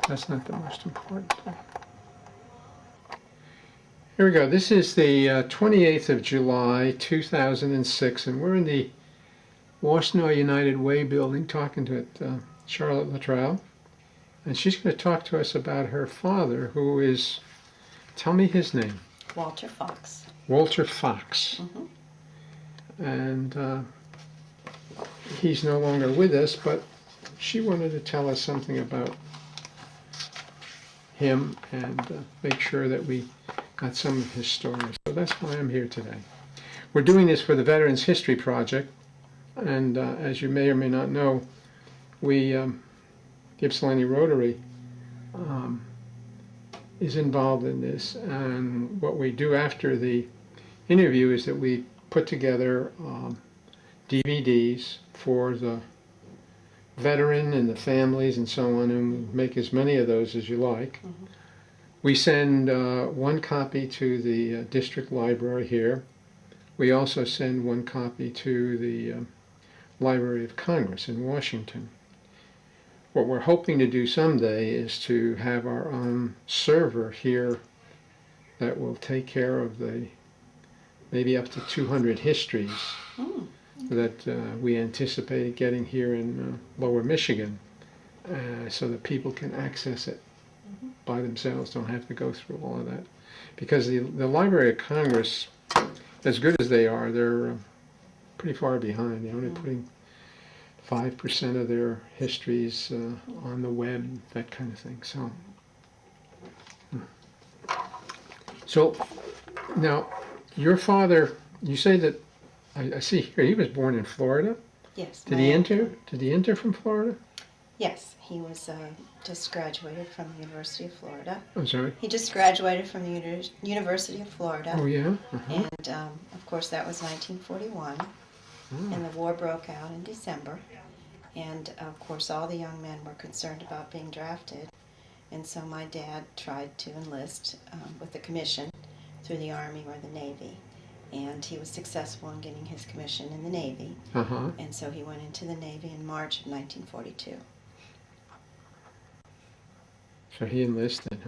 That's not the most important thing. Here we go. This is the 28th of July, 2006, and we're in the Washtenaw United Way building talking to Charlotte Luttrell. And she's going to talk to us about her father, who is, tell me his name. Walter Fox. Walter Fox. Mm-hmm. And he's no longer with us, but she wanted to tell us something about him and make sure that we got some of his stories. So that's why I'm here today. We're doing this for the Veterans History Project, and as you may or may not know, we, Ypsilanti Rotary, is involved in this, and what we do after the interview is that we put together DVDs for the veteran and the families and so on, and make as many of those as you like. Mm-hmm. We send one copy to the district library here. We also send one copy to the Library of Congress in Washington. What we're hoping to do someday is to have our own server here that will take care of the maybe up to 200 histories that we anticipate getting here in Lower Michigan, so that people can access it by themselves, don't have to go through all of that. Because the Library of Congress, as good as they are, they're pretty far behind. They're only putting 5% of their histories on the web, that kind of thing. So now, your father, you say that, I see here, he was born in Florida? Yes. Did he enter from Florida? Yes, he was just graduated from the University of Florida. I'm sorry? He just graduated from the University of Florida. Oh, yeah? And, of course, that was 1941. And the war broke out in December. And, of course, all the young men were concerned about being drafted. And so my dad tried to enlist with a commission through the Army or the Navy. And he was successful in getting his commission in the Navy. And so he went into the Navy in March of 1942. So he enlisted.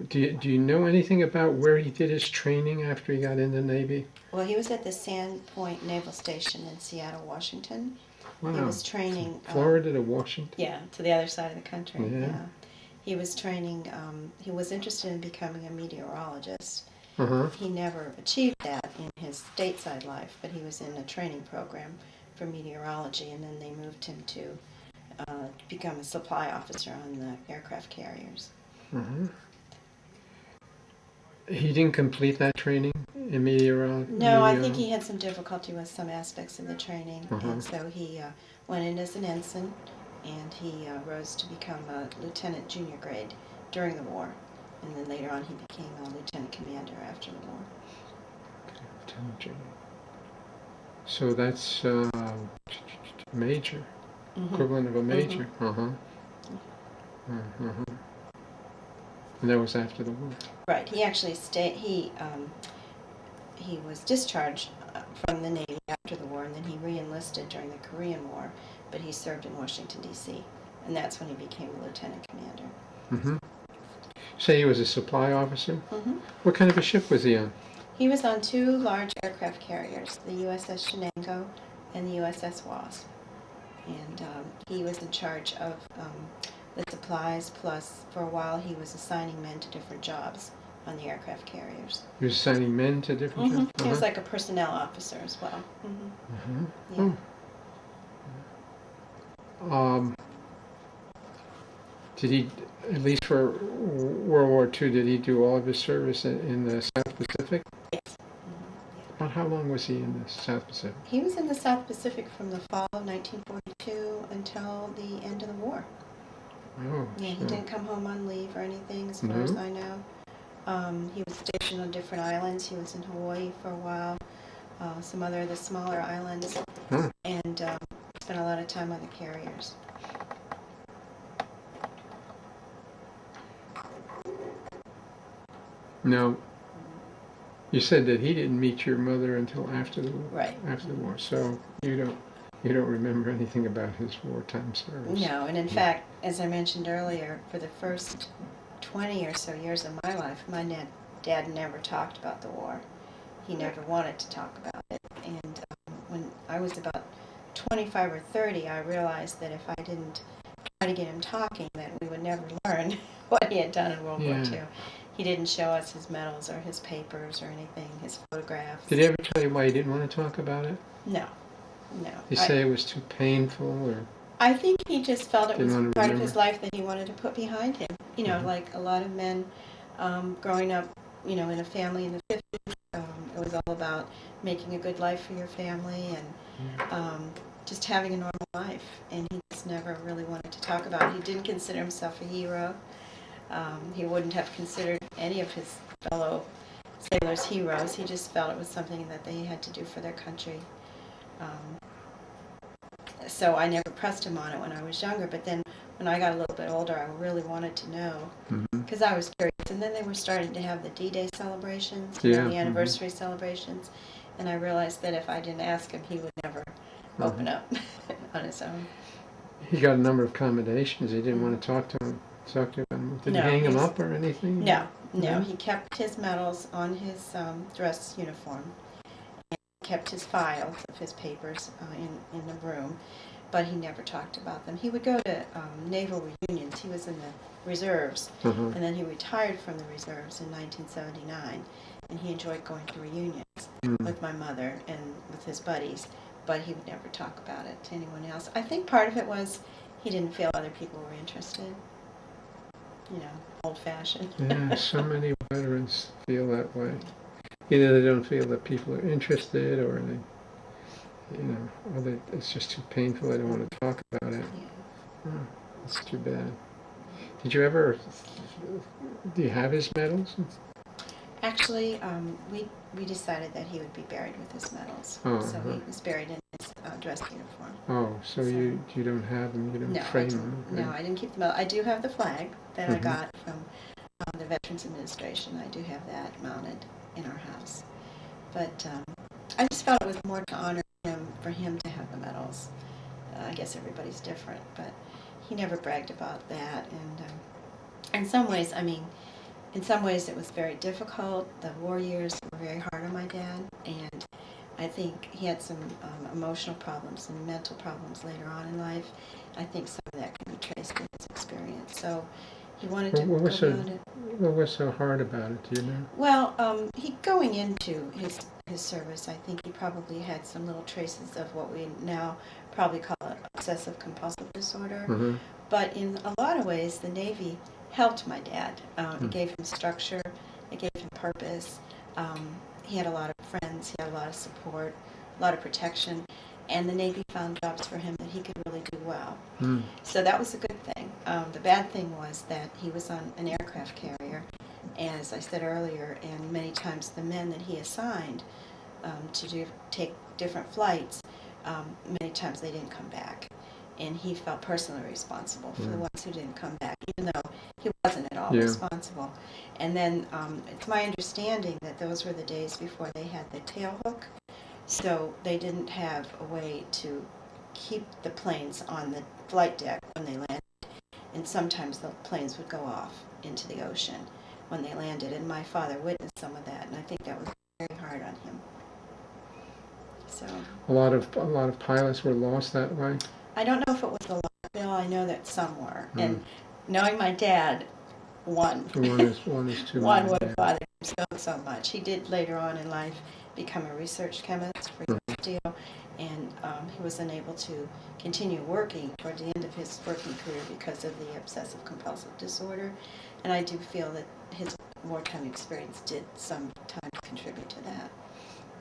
Do you know anything about where he did his training after he got in the Navy? Well, he was at the Sand Point Naval Station in Seattle, Washington. Wow. He was training... Florida to Washington? Yeah, to the other side of the country. Yeah. He was training... he was interested in becoming a meteorologist. He never achieved that in his stateside life, but he was in a training program for meteorology, and then they moved him to become a supply officer on the aircraft carriers. He didn't complete that training in meteorology? No, I think he had some difficulty with some aspects of the training, and so he went in as an ensign, and he rose to become a lieutenant junior grade during the war, and then later on he became a lieutenant commander after the war. Lieutenant junior. So that's major, equivalent of a major. And that was after the war. Right. He actually stayed. He was discharged from the Navy after the war, and then he re-enlisted during the Korean War. But he served in Washington, D.C., and that's when he became a lieutenant commander. Say he was a supply officer? What kind of a ship was he on? He was on two large aircraft carriers, the USS Shenango and the USS Wasp. And he was in charge of the supplies, plus for a while he was assigning men to different jobs on the aircraft carriers. He was assigning men to different jobs? He was like a personnel officer as well. Did he, at least for World War II, did he do all of his service in the South Pacific? Yes. About how long was he in the South Pacific? He was in the South Pacific from the fall of 1942 until the end of the war. Oh, yeah, he didn't come home on leave or anything, as far as I know. He was stationed on different islands. He was in Hawaii for a while, some other of the smaller islands, and spent a lot of time on the carriers. Now, you said that he didn't meet your mother until after the war. Right. After the war, so you You don't remember anything about his wartime service? No, and in fact, as I mentioned earlier, for the first 20 or so years of my life, my dad never talked about the war. He never wanted to talk about it. And when I was about 25 or 30, I realized that if I didn't try to get him talking, that we would never learn what he had done in World War II. He didn't show us his medals or his papers or anything, his photographs. Did he ever tell you why he didn't want to talk about it? No. Did he say it was too painful, or? I think he just felt it was part of his remember. life that he wanted to put behind him. You know, Mhm. like a lot of men growing up, you know, in a family in the 50s, it was all about making a good life for your family and just having a normal life. And he just never really wanted to talk about it. He didn't consider himself a hero. He wouldn't have considered any of his fellow sailors heroes. He just felt it was something that they had to do for their country. So I never pressed him on it when I was younger, but then when I got a little bit older, I really wanted to know because I was curious. And then they were starting to have the D-Day celebrations, you know, the anniversary celebrations, and I realized that if I didn't ask him, he would never open up on his own. He got a number of commendations. He didn't want to talk to him. Did he hang him up or anything? No. He kept his medals on his dress uniform. Kept his files of his papers in the room, but he never talked about them. He would go to naval reunions. He was in the reserves, and then he retired from the reserves in 1979, and he enjoyed going to reunions with my mother and with his buddies, but he would never talk about it to anyone else. I think part of it was he didn't feel other people were interested. You know, old-fashioned. Yeah, so many veterans feel that way. Either they don't feel that people are interested, or they, or it's just too painful. They don't want to talk about it. Yeah. Oh, that's too bad. Did you ever? Do you have his medals? Actually, we decided that he would be buried with his medals. So he was buried in his dress uniform. Oh, so you don't have them? You don't frame them? Okay. No, I didn't keep the medal. I do have the flag that I got from the Veterans Administration. I do have that mounted in our house. But I just felt it was more to honor him for him to have the medals. I guess everybody's different, but he never bragged about that. And in some ways, it was very difficult. The war years were very hard on my dad, and I think he had some emotional problems and mental problems later on in life. I think some of that can be traced to his experience. So he wanted to go beyond it. What was so hard about it, do you know? Well, he going into his service, I think he probably had some little traces of what we now probably call obsessive compulsive disorder. But in a lot of ways, the Navy helped my dad. It gave him structure, it gave him purpose. He had a lot of friends, he had a lot of support, a lot of protection, and the Navy found jobs for him that he could really do well. So that was a good thing. The bad thing was that he was on an aircraft carrier, as I said earlier, and many times the men that he assigned to take different flights, many times they didn't come back. And he felt personally responsible for the ones who didn't come back, even though he wasn't at all responsible. And then it's my understanding that those were the days before they had the tail hook, so they didn't have a way to keep the planes on the flight deck when they landed. And sometimes the planes would go off into the ocean when they landed, and my father witnessed some of that, and I think that was very hard on him. So a lot of pilots were lost that way. I don't know if it was a lot, Bill. I know that some were. And knowing my dad, one is too one many. would have bothered him so much. He did later on in life become a research chemist for steel, and he was unable to continue working toward the end of his working career because of the obsessive compulsive disorder. And I do feel that his wartime experience did sometimes contribute to that.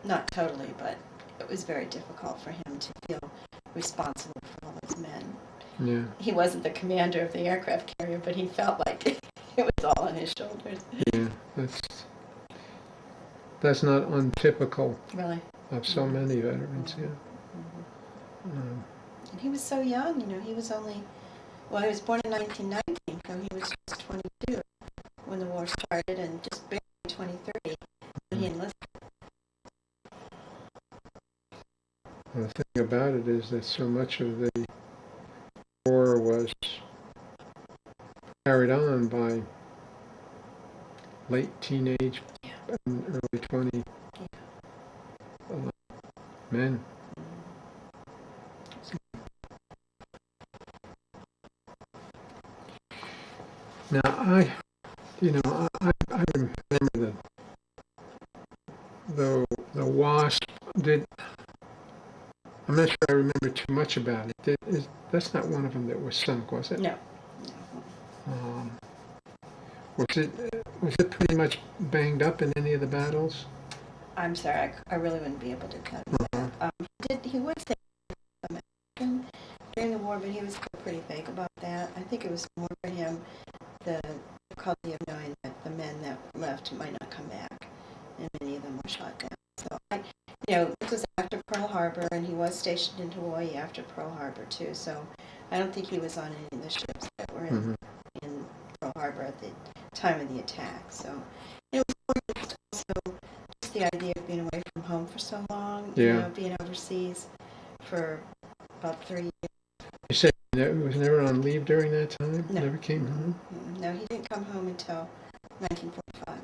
Not totally, but it was very difficult for him to feel responsible for all those men. Yeah. He wasn't the commander of the aircraft carrier, but he felt like it was all on his shoulders. Yeah, that's not untypical Really. of so many veterans. Yeah. And he was so young, he was only, he was born in 1919, so he was just 22 when the war started, and just barely 23 when he enlisted. The thing about it is that so much of the war was carried on by late teenage and early 20 men. Now, I remember the WASP did. I'm not sure I remember too much about it. That's not one of them that was sunk, was it? No. Um, was it pretty much banged up in any of the battles? I'm sorry, I really wouldn't be able to tell you that. He was there during the war, but he was still pretty vague about that. I think it was more for him the difficulty of knowing that the men that left might not come back, and many of them were shot down. So, this was after Pearl Harbor, and he was stationed in Hawaii after Pearl Harbor, too. So I don't think he was on any of the ships that were in Pearl Harbor at the time of the attack. So it was also just the idea of being away from home for so long, being overseas for about 3 years. You said he was never on leave during that time? No. Never came home? No, he didn't come home until 1945.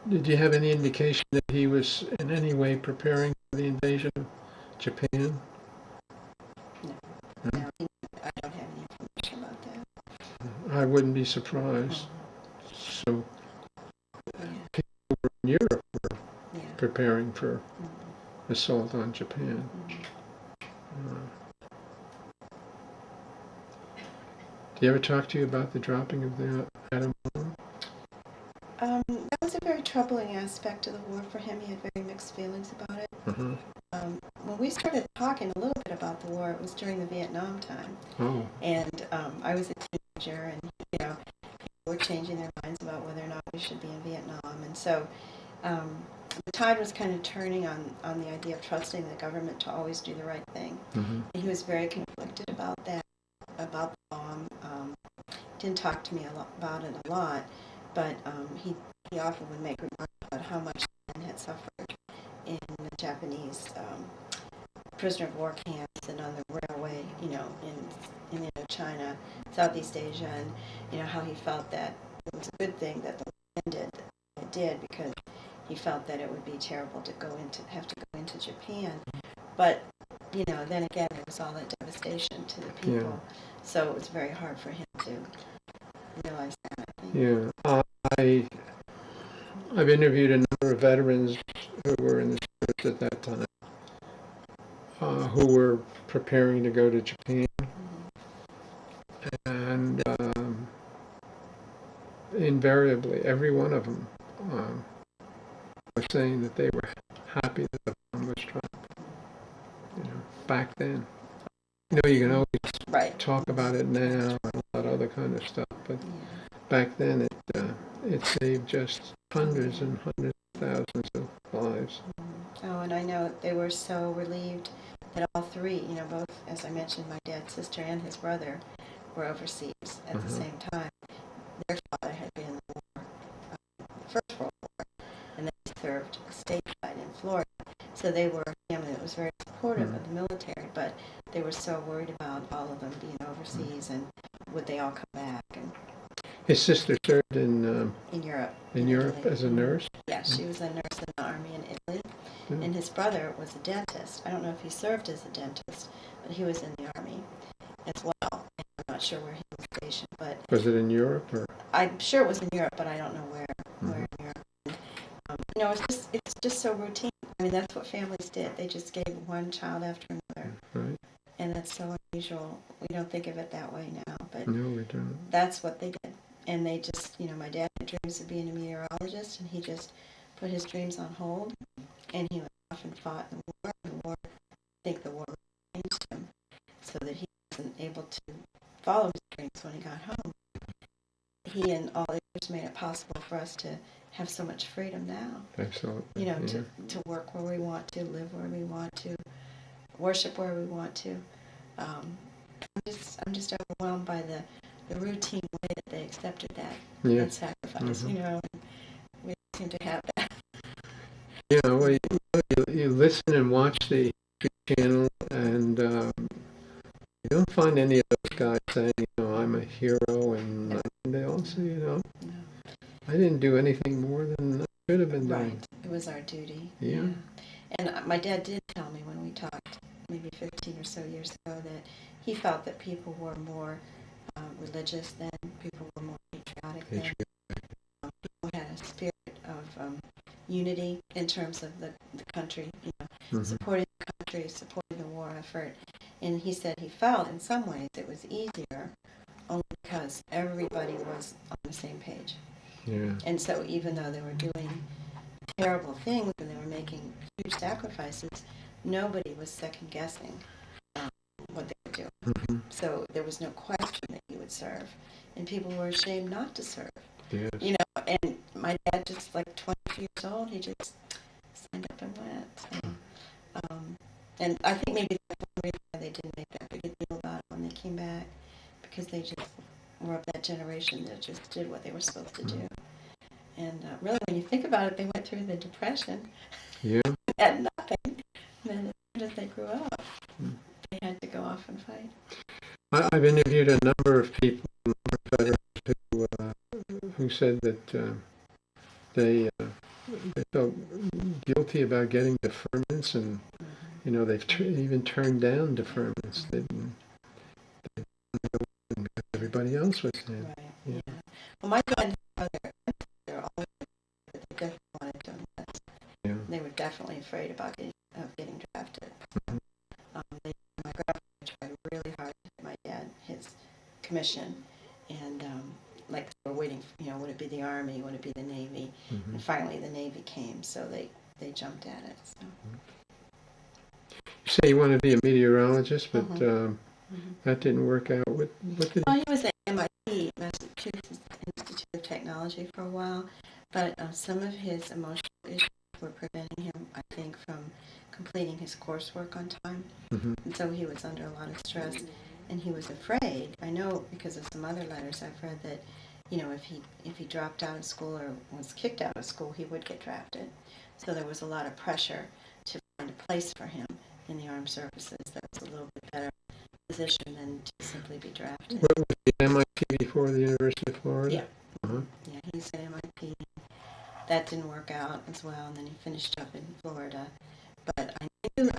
Did you have any indication that he was in any way preparing for the invasion of Japan? No, I don't have any information about that. I wouldn't be surprised. So people in Europe were preparing for assault on Japan. Did he ever talk to you about the dropping of the atom bomb? That was a very troubling aspect of the war for him. He had very mixed feelings about it. When we started talking a little bit about the war, it was during the Vietnam time. Oh. And I was a teenager, and people were changing their minds about whether or not we should be in Vietnam. And so the tide was kind of turning on the idea of trusting the government to always do the right thing. And he was very conflicted about that, about the bomb. Didn't talk to me about it a lot, but he often would make remarks about how much men had suffered in the Japanese prisoner of war camps and on the railway, in Indochina, Southeast Asia, and how he felt that it was a good thing that the war ended. It did, because he felt that it would be terrible to have to go into Japan. But then again, it was all that devastation to the people. So it was very hard for him to realize that, I think. Yeah. I've interviewed a number of veterans who were in the service at that time, who were preparing to go to Japan. And invariably, every one of them was saying that they were happy that the bomb was dropped. Back then. You can always talk about it now and a lot of other kind of stuff, but back then it saved just hundreds and hundreds of thousands of lives. Oh, and I know they were so relieved that all three, both, as I mentioned, my dad's sister and his brother were overseas at the same time. Their father had been in the war, the First World War, and then he served stateside in Florida. So they were a family that was very supportive of the military, but they were so worried about all of them being overseas and would they all come back. And his sister served in Europe. In Europe Italy. as a nurse? Yeah, she was a nurse in the army in Italy. And his brother was a dentist. I don't know if he served as a dentist, but he was in the army as well. And I'm not sure where he was stationed, but was it in Europe or? I'm sure it was in Europe, but I don't know where in Europe. It's just so routine. I mean, that's what families did. They just gave one child after another. Right. And that's so unusual. We don't think of it that way now, but no, we don't. That's what they did. And they just, my dad had dreams of being a meteorologist, and he just put his dreams on hold, and he went off and fought in the war. I think the war changed him so that he wasn't able to follow his dreams when he got home. He and all the others made it possible for us to have so much freedom now. Absolutely. To work where we want to, live where we want to, worship where we want to. I'm just overwhelmed by the routine way that they accepted that sacrifice. And we seem to have that. Well, you listen and watch the History Channel, and you don't find any of those guys saying, I'm a hero, and they all say, No. I didn't do anything more than I should have been doing. Right. It was our duty. Yeah. And my dad did tell me when we talked maybe 15 or so years ago that he felt that people were more religious then, people were more patriotic then. People had a spirit of unity in terms of the country, supporting the country, supporting the war effort. And he said he felt in some ways it was easier only because everybody was on the same page. Yeah. And so even though they were doing terrible things and they were making huge sacrifices, nobody was second guessing what they were doing. Mm-hmm. So there was no question that he would serve, and people were ashamed not to serve. Yes. And my dad, just like 22 years old, he just signed up and went. So, and I think maybe that's one reason why they didn't make that big a deal about it when they came back, because they just were of that generation that just did what they were supposed to do. And really, when you think about it, they went through the Depression. Yeah. Had nothing. And then as soon as they grew up, they had to go off and fight. I've interviewed a number of people, veterans, who said that they felt guilty about getting deferments, and they've even turned down deferments. They didn't go with everybody else was saying. Right. Yeah. Well, my grandfather, they were always, but they definitely wanted to enlist. Yeah. They were definitely afraid about getting drafted. Mm-hmm. My grandfather tried really hard to get my dad his commission, and like they were waiting, would it be the Army, would it be the Navy? Mm-hmm. And finally the Navy came, so they jumped at it. So. You say you wanted to be a meteorologist, but that didn't work out. What did Well, he was at MIT, Massachusetts Institute of Technology, for a while, but some of his emotional issues were preventing him, I think, from completing his coursework on time. Mm-hmm. And so he was under a lot of stress, and he was afraid. I know because of some other letters I've read that, if he dropped out of school or was kicked out of school, he would get drafted. So there was a lot of pressure to find a place for him in the armed services that was a little bit better position than to simply be drafted. What was the MIT before the University of Florida? Yeah. Uh-huh. Yeah, he's at MIT. That didn't work out as well, and then he finished up in Florida. But I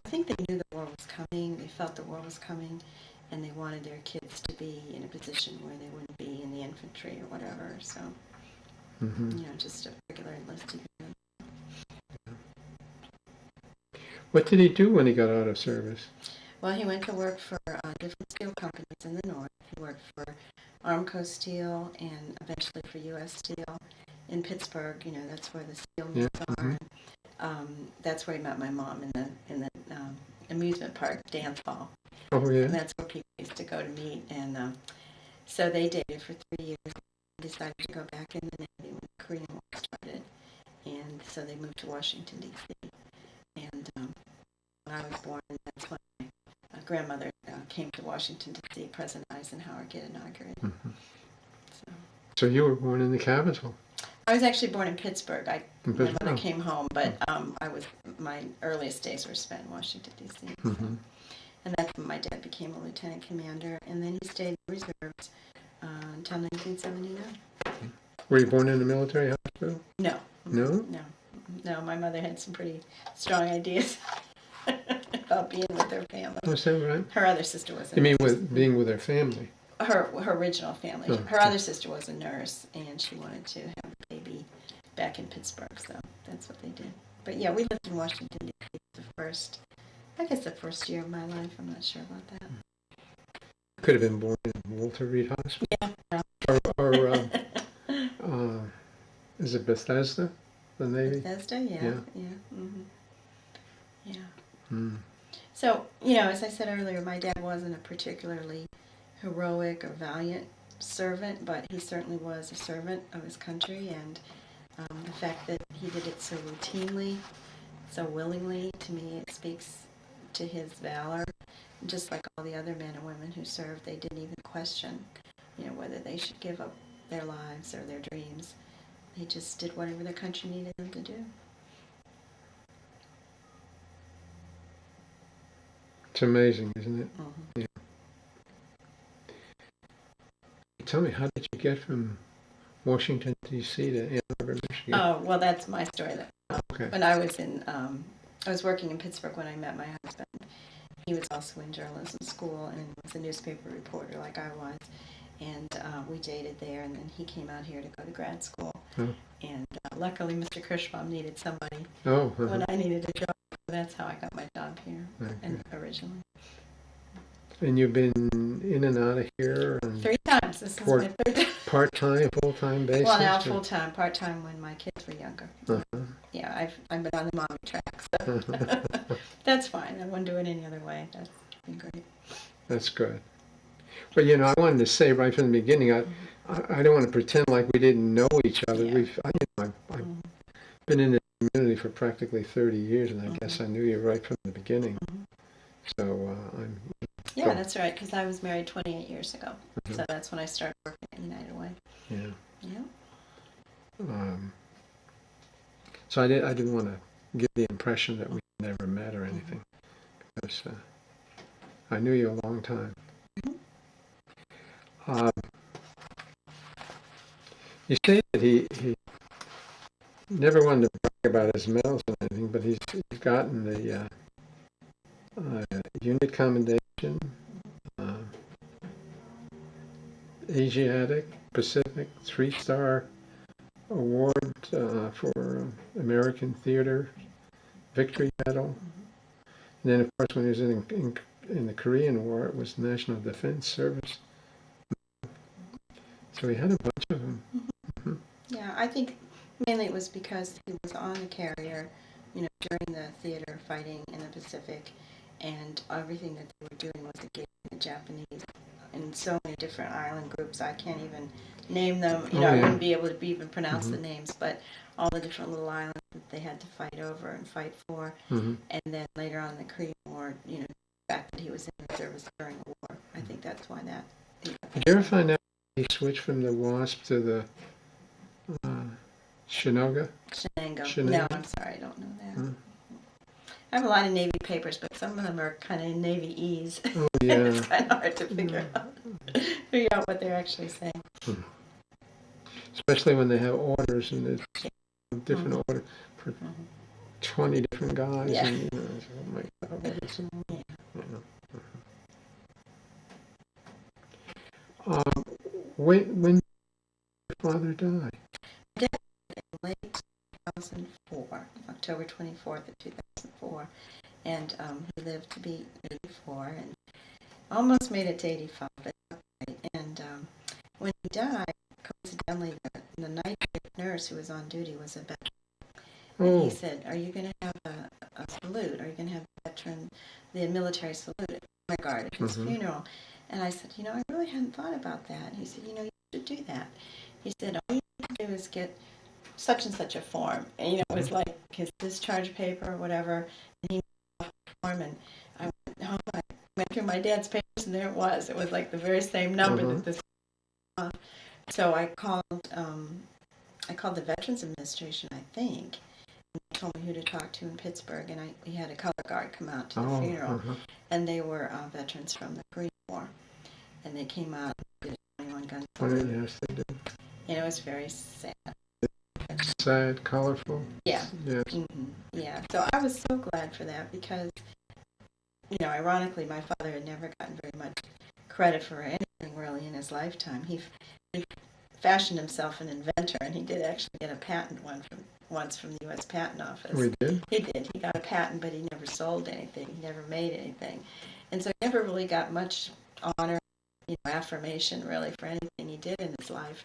think they knew the war was coming. They felt the war was coming, and they wanted their kids to be in a position where they wouldn't be in the infantry or whatever. So, just a regular enlisted man. What did he do when he got out of service? Well, he went to work for different steel companies in the north. He worked for Armco Steel and eventually for U.S. Steel in Pittsburgh. That's where the steel mills are. That's where he met my mom in the amusement park dance hall. Oh yeah. And that's where people used to go to meet. And so they dated for 3 years. And decided to go back in the Navy when the Korean War started. And so they moved to Washington D.C. And when I was born, that's when my grandmother came to Washington to see President Eisenhower get inaugurated. Mm-hmm. So you were born in the capital? I was actually born in Pittsburgh. My mother Oh. came home, but my earliest days were spent in Washington, D.C. Mm-hmm. And that's when my dad became a lieutenant commander, and then he stayed in the reserves until 1979. Were you born in a military hospital? No. No? No, my mother had some pretty strong ideas about being with her family. Oh, is that right? Her other sister was a You mean nurse. with being with her family? Her original family. Oh, Her okay. other sister was a nurse, and she wanted to have a baby back in Pittsburgh, so that's what they did. But yeah, we lived in Washington, D.C. the first year of my life. I'm not sure about that. Could have been born in Walter Reed Hospital. Yeah. Or is it Bethesda, the Navy? Bethesda, yeah. Mm-hmm. Yeah. Mm. So, as I said earlier, my dad wasn't a particularly heroic or valiant servant, but he certainly was a servant of his country, and the fact that he did it so routinely, so willingly, to me, it speaks to his valor. Just like all the other men and women who served, they didn't even question, whether they should give up their lives or their dreams. They just did whatever their country needed them to do. It's amazing, isn't it? Mm-hmm. Yeah. Tell me, how did you get from Washington, D.C. to Ann Arbor, Michigan? Oh, well, that's my story. Okay. When I was I was working in Pittsburgh when I met my husband. He was also in journalism school and was a newspaper reporter like I was. And we dated there, and then he came out here to go to grad school. Oh. And luckily, Mr. Kirschbaum needed somebody Oh. when I needed a job. That's how I got my job here and originally. And you've been in and out of here? 3 times. This is my third time. Part-time, full-time basis? Well, now full-time, part-time when my kids were younger. Uh-huh. Yeah, I've been on the mommy track, so that's fine. I wouldn't do it any other way. That's been great. That's good. But I wanted to say right from the beginning, I don't want to pretend like we didn't know each other. Yeah. I've been in the community for practically 30 years, and I guess I knew you right from the beginning. So I'm. Yeah, that's right. Because I was married 28 years ago, so that's when I started working at United Way. Yeah. Yeah. So I didn't want to give the impression that we never met or anything, because I knew you a long time. You say that he never wanted to brag about his medals or anything, but he's gotten the unit commendation, Asiatic Pacific 3-star award for American Theater Victory Medal, and then of course when he was in the Korean War, it was National Defense Service. So he had a bunch of them. Yeah, I think mainly it was because he was on the carrier, during the theater fighting in the Pacific, and everything that they were doing was against the Japanese in so many different island groups. I can't even name them. I wouldn't be able to even pronounce the names, but all the different little islands that they had to fight over and fight for. And then later on in the Korean War, the fact that he was in the service during the war, I think that's why that. Did you ever find out he switched from the Wasp to the Shenango? No, I'm sorry, I don't know that. I have a lot of Navy papers, but some of them are kind of Navy E's. Oh, yeah. It's kind of hard to figure out what they're actually saying. Especially when they have orders and it's different order for 20 different guys. Yeah. And, oh my God, what is it? When did your father die? In late 2004, October 24th of 2004, and he lived to be 84 and almost made it to 85, but not quite. And when he died, coincidentally, the night nurse who was on duty was a veteran. And he said, "Are you going to have a salute? Are you going to have the military salute at my guard at his funeral?" And I said, I really hadn't thought about that. And he said, you should do that. He said, all you need to do is get such and such a form. And, it was like his discharge paper or whatever. And he made a form, and I went home. I went through my dad's papers, and there it was. It was like the very same number that this was. So I called the Veterans Administration, I think, and they told me who to talk to in Pittsburgh. And he had a color guard come out to the funeral. And they were veterans from the Korean War. And they came out and did a 21-gun salute. Yes, they did. And it was very sad. Sad, colorful. Yeah. Yes. Yeah. So I was so glad for that because, ironically, my father had never gotten very much credit for anything really in his lifetime. He fashioned himself an inventor, and he did actually get a patent once from the U.S. Patent Office. We did? He did. He got a patent, but he never sold anything. He never made anything. And so he never really got much honor, affirmation really for anything he did in his life.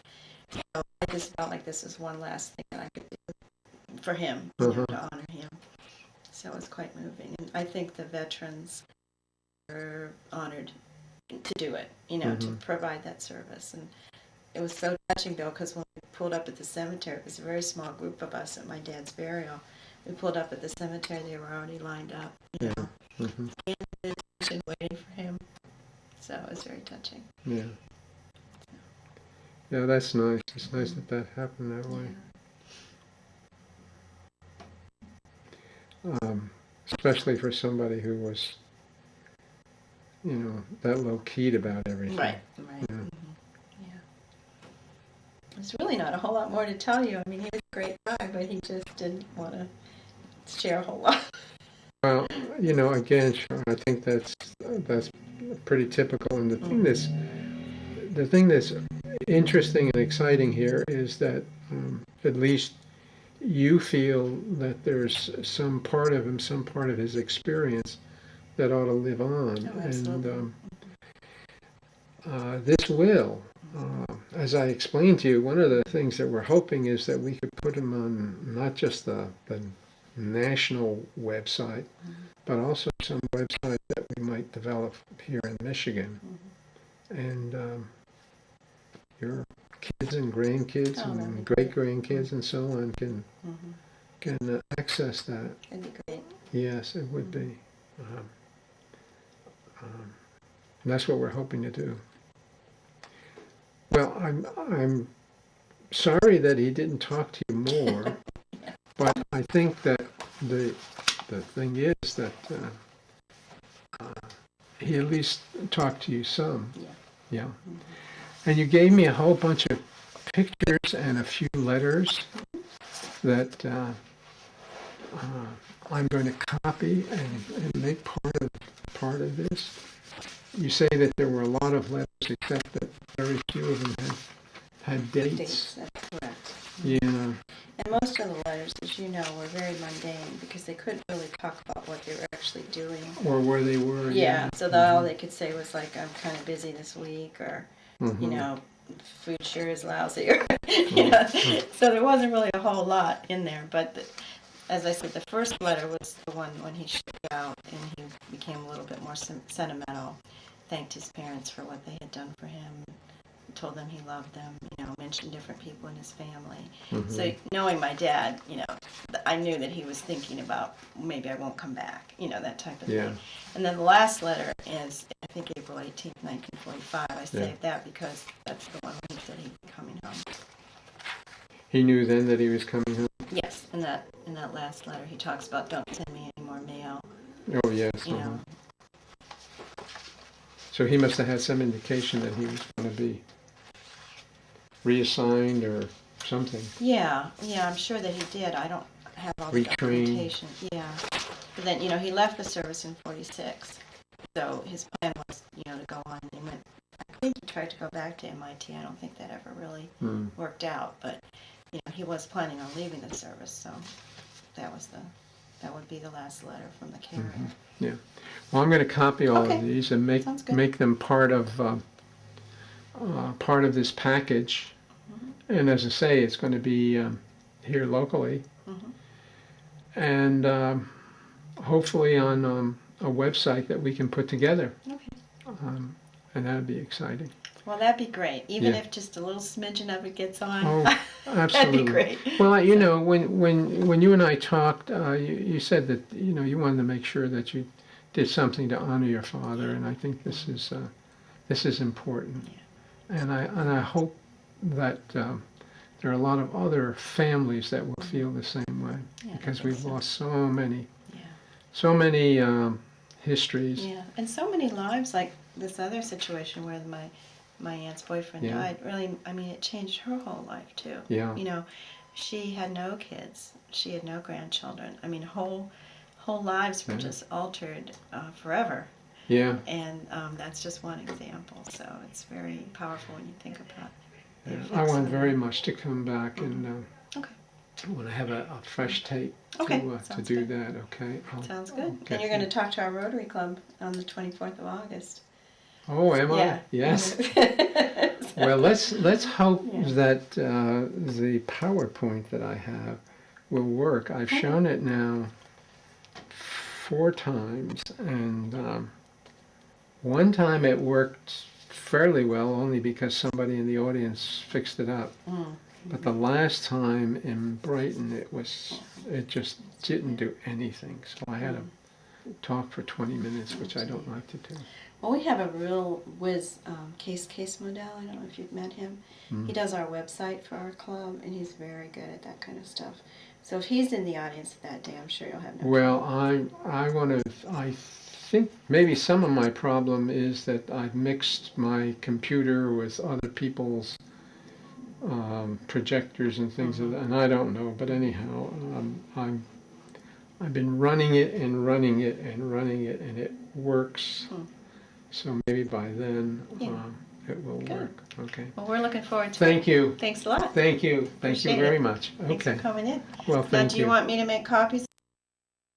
So I just felt like this was one last thing that I could do for him, to honor him. So it was quite moving. And I think the veterans were honored to do it, to provide that service. And it was so touching, though, because when we pulled up at the cemetery, it was a very small group of us at my dad's burial. We pulled up at the cemetery, they were already lined up, and waiting for him. So it was very touching. Yeah. Yeah, that's nice. It's nice that happened that way. Yeah. Especially for somebody who was that low-keyed about everything. Right. Yeah. Yeah. There's really not a whole lot more to tell you. I mean, he was a great guy, but he just didn't want to share a whole lot. Well, again, Sean, I think that's pretty typical. And the thing that's interesting and exciting here is that at least you feel that there's some part of him, some part of his experience that ought to live on. Oh, absolutely. And this will, as I explained to you, one of the things that we're hoping is that we could put him on not just the national website, but also some website that we might develop here in Michigan. And your kids and grandkids and great-grandkids and so on can access that. That'd be great. Yes, it would be. And that's what we're hoping to do. Well, I'm sorry that he didn't talk to you more, but I think that the thing is that he at least talked to you some. Yeah. And you gave me a whole bunch of pictures and a few letters that I'm going to copy and make part of this. You say that there were a lot of letters, except that very few of them had dates. That's correct. Yeah. And most of the letters, as you know, were very mundane because they couldn't really talk about what they were actually doing. Or where they were. Yeah, so all they could say was like, I'm kind of busy this week, or, food sure is lousy, or, So there wasn't really a whole lot in there, but as I said, the first letter was the one when he shipped out and he became a little bit more sentimental, thanked his parents for what they had done for him, told them he loved them, mentioned different people in his family. So knowing my dad, I knew that he was thinking about maybe I won't come back, that type of thing. And then the last letter is, I think, April 18th, 1945. I saved that because that's the one when he said he'd be coming home. He knew then that he was coming home? Yes, in that last letter he talks about, don't send me any more mail. Oh, yes. So he must have had some indication that he was going to be reassigned or something. Yeah, I'm sure that he did. I don't have all the documentation. Yeah. But then, he left the service in 46. So his plan was, to go on. He went, I think he tried to go back to MIT. I don't think that ever really worked out. But, he was planning on leaving the service. So that would be the last letter from the carrier. Yeah. Well, I'm going to copy all of these and make them part of this package. And as I say, it's going to be here locally, and hopefully on a website that we can put together. And that would be exciting. Well, that'd be great. Even if just a little smidgen of it gets on. Oh, absolutely. That'd be great. Well, when you and I talked, you said that you wanted to make sure that you did something to honor your father, and I think this is important. And I hope that there are a lot of other families that will feel the same way, because we've lost so many histories. Yeah, and so many lives, like this other situation where my aunt's boyfriend died. Really, I mean, it changed her whole life too. Yeah. She had no kids. She had no grandchildren. I mean, whole lives were just altered forever. Yeah. And that's just one example. So it's very powerful when you think about it. Yeah. I want very much to come back and I want to have a fresh tape to do that. Okay. Sounds good. And you're going to talk to our Rotary Club on the 24th of August. Oh, am I? Yes. Well, let's hope that the PowerPoint that I have will work. I've shown it now 4 times, and one time it worked fairly well, only because somebody in the audience fixed it up. But the last time in Brighton, it just didn't do anything. So I had to talk for 20 minutes, which I don't like to do. Well, we have a real whiz Case Modell. I don't know if you've met him. He does our website for our club, and he's very good at that kind of stuff. So if he's in the audience that day, I'm sure you'll have no Well, problem. I think maybe some of my problem is that I've mixed my computer with other people's projectors and things of that, and I don't know. But anyhow, I've been running it and running it and running it, and it works. So maybe by then it will Good. work. Okay. Well, we're looking forward to Thank it. you. Thanks a lot. Thank you. Thank you Appreciate very it. much. Thanks Okay. for coming in. Well, Now, thank do you want me to make copies